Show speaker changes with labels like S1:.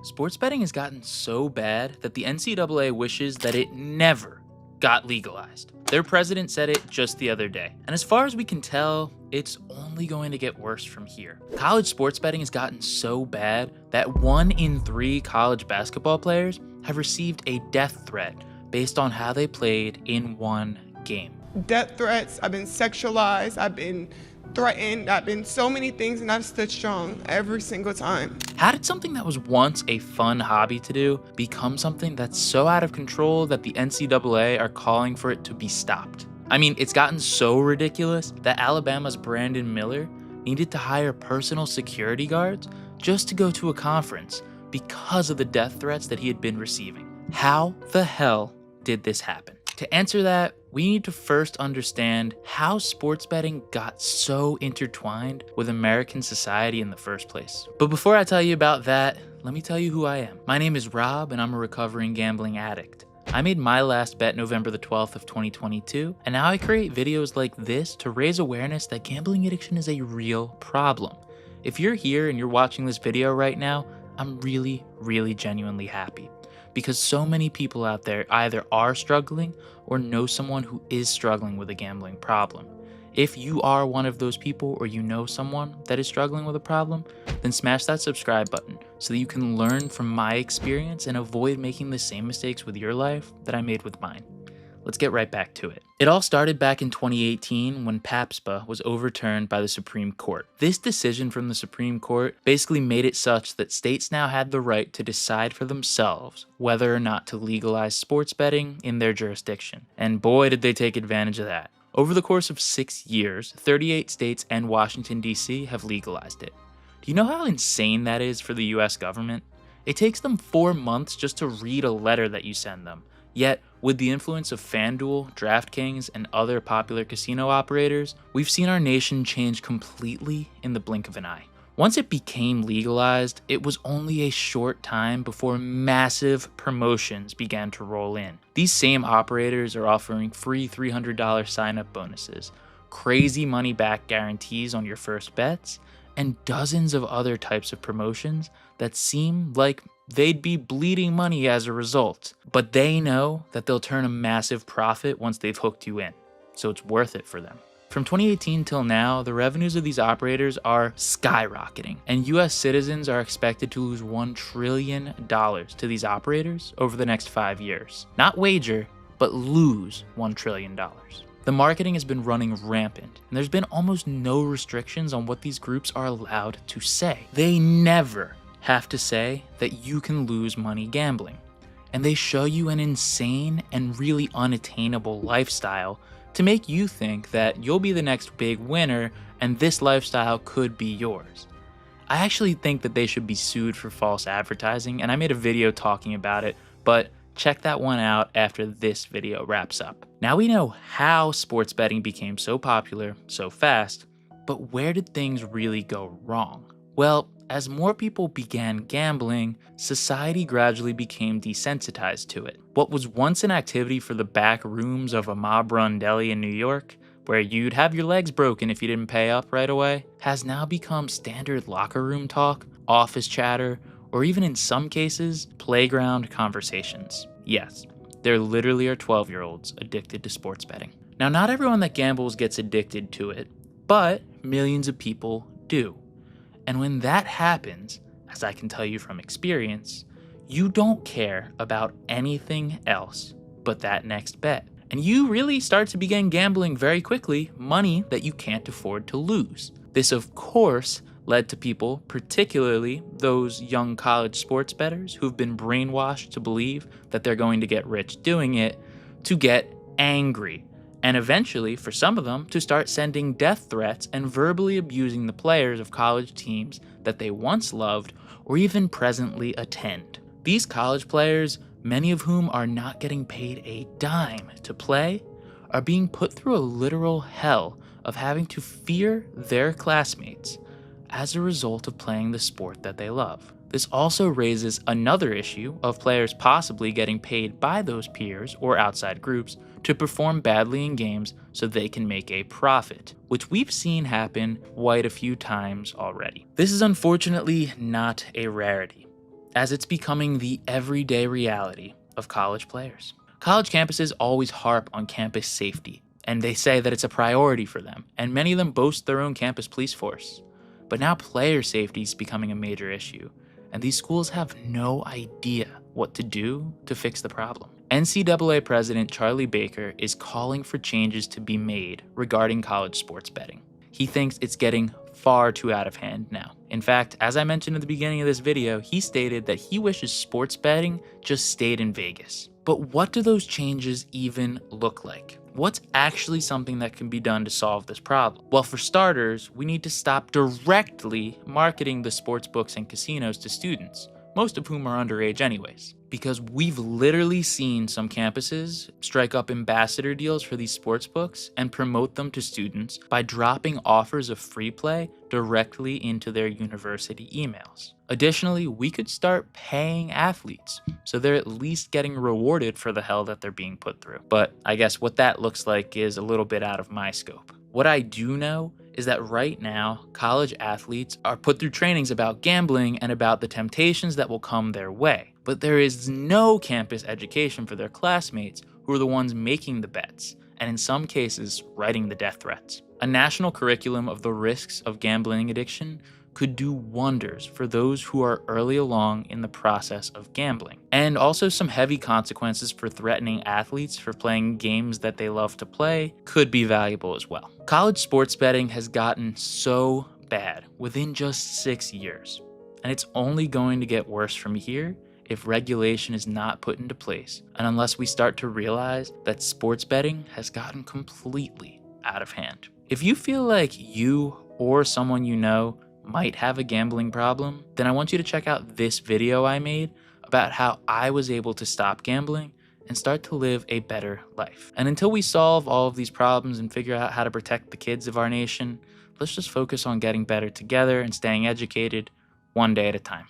S1: Sports betting has gotten so bad that the NCAA wishes that it never got legalized. Their president said it just the other day. And as far as we can tell, it's only going to get worse from here. College sports betting has gotten so bad that 1 in 3 college basketball players have received a death threat based on how they played in one game.
S2: Death threats, I've been sexualized, I've been threatened, I've been so many things, and I've stood strong every single time.
S1: How did something that was once a fun hobby to do become something that's so out of control that the NCAA are calling for it to be stopped? I mean, it's gotten so ridiculous that Alabama's Brandon Miller needed to hire personal security guards just to go to a conference because of the death threats that he had been receiving. How the hell did this happen? To answer that, we need to first understand how sports betting got so intertwined with American society in the first place. But before I tell you about that, let me tell you who I am. My name is Rob, and I'm a recovering gambling addict. I made my last bet November the 12th of 2022, and now I create videos like this to raise awareness that gambling addiction is a real problem. If you're here and you're watching this video right now, I'm really genuinely happy, because so many people out there either are struggling or know someone who is struggling with a gambling problem. If you are one of those people, or you know someone that is struggling with a problem, then smash that subscribe button so that you can learn from my experience and avoid making the same mistakes with your life that I made with mine. Let's get right back to it. It all started back in 2018 when PASPA was overturned by the Supreme Court. This decision from the Supreme Court basically made it such that states now had the right to decide for themselves whether or not to legalize sports betting in their jurisdiction. And boy, did they take advantage of that. Over the course of 6 years, 38 states and Washington, D.C. have legalized it. Do you know how insane that is for the US government? It takes them 4 months just to read a letter that you send them. Yet, with the influence of FanDuel, DraftKings, and other popular casino operators, we've seen our nation change completely in the blink of an eye. Once it became legalized, it was only a short time before massive promotions began to roll in. These same operators are offering free $300 sign-up bonuses, crazy money-back guarantees on your first bets, and dozens of other types of promotions that seem like they'd be bleeding money as a result. But they know that they'll turn a massive profit once they've hooked you in, so it's worth it for them. From 2018 till now, the revenues of these operators are skyrocketing, and US citizens are expected to lose $1 trillion to these operators over the next 5 years. Not wager, but lose $1 trillion. The marketing has been running rampant, and there's been almost no restrictions on what these groups are allowed to say. They never have to say that you can lose money gambling, and they show you an insane and really unattainable lifestyle to make you think that you'll be the next big winner and this lifestyle could be yours. I actually think that they should be sued for false advertising, and I made a video talking about it, but check that one out after this video wraps up. Now we know how sports betting became so popular so fast, but where did things really go wrong? Well, as more people began gambling, society gradually became desensitized to it. What was once an activity for the back rooms of a mob-run deli in New York, where you'd have your legs broken if you didn't pay up right away, has now become standard locker room talk, office chatter, or even in some cases, playground conversations. Yes, there literally are 12-year-olds addicted to sports betting. Now, not everyone that gambles gets addicted to it, but millions of people do. And when that happens, as I can tell you from experience, you don't care about anything else but that next bet. And you really start to begin gambling very quickly money that you can't afford to lose. This, of course, led to people, particularly those young college sports bettors who've been brainwashed to believe that they're going to get rich doing it, to get angry. And eventually, for some of them, to start sending death threats and verbally abusing the players of college teams that they once loved or even presently attend. These college players, many of whom are not getting paid a dime to play, are being put through a literal hell of having to fear their classmates as a result of playing the sport that they love. This also raises another issue of players possibly getting paid by those peers or outside groups to perform badly in games so they can make a profit, which we've seen happen quite a few times already. This is unfortunately not a rarity. as it's becoming the everyday reality of college players. College campuses always harp on campus safety, and they say that it's a priority for them, and many of them boast their own campus police force. But now player safety is becoming a major issue, and these schools have no idea what to do to fix the problem. NCAA President Charlie Baker is calling for changes to be made regarding college sports betting. He thinks it's getting far too out of hand now. In fact, as I mentioned at the beginning of this video, he stated that he wishes sports betting just stayed in Vegas. But what do those changes even look like? What's actually something that can be done to solve this problem? Well, for starters, we need to stop directly marketing the sports books and casinos to students, most of whom are underage anyways. Because we've literally seen some campuses strike up ambassador deals for these sports books and promote them to students by dropping offers of free play directly into their university emails. Additionally, we could start paying athletes so they're at least getting rewarded for the hell that they're being put through. But I guess what that looks like is a little bit out of my scope. What I do know is that right now, college athletes are put through trainings about gambling and about the temptations that will come their way. But there is no campus education for their classmates who are the ones making the bets, and in some cases, writing the death threats. A national curriculum of the risks of gambling addiction could do wonders for those who are early along in the process of gambling. And also some heavy consequences for threatening athletes for playing games that they love to play could be valuable as well. College sports betting has gotten so bad within just 6 years, and it's only going to get worse from here if regulation is not put into place, and unless we start to realize that sports betting has gotten completely out of hand. If you feel like you or someone you know might have a gambling problem, then I want you to check out this video I made about how I was able to stop gambling and start to live a better life. And until we solve all of these problems and figure out how to protect the kids of our nation, let's just focus on getting better together and staying educated one day at a time.